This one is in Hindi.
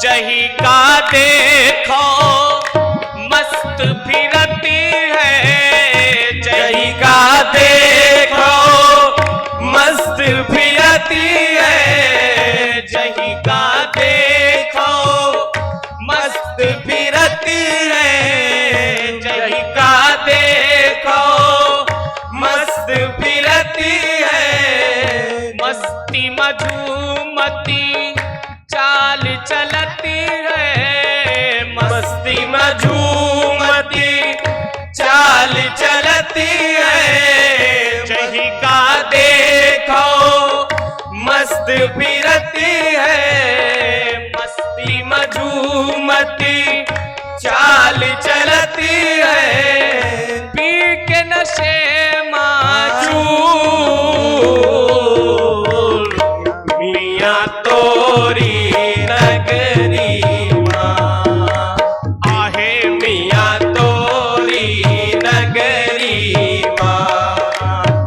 जही का देखो मस्त फिरती है, जही का देखो मस्त फिरती है, जही का देखो मस्त फिरती है, जही का देखो मस्त फिरती है। मस्ती मधुमती चाल चलती है, मस्ती मधुमती चाल चलती है, जही का देखो मस्त फिरती है, मस्ती मधुमती चाल चलती है। पी के नशे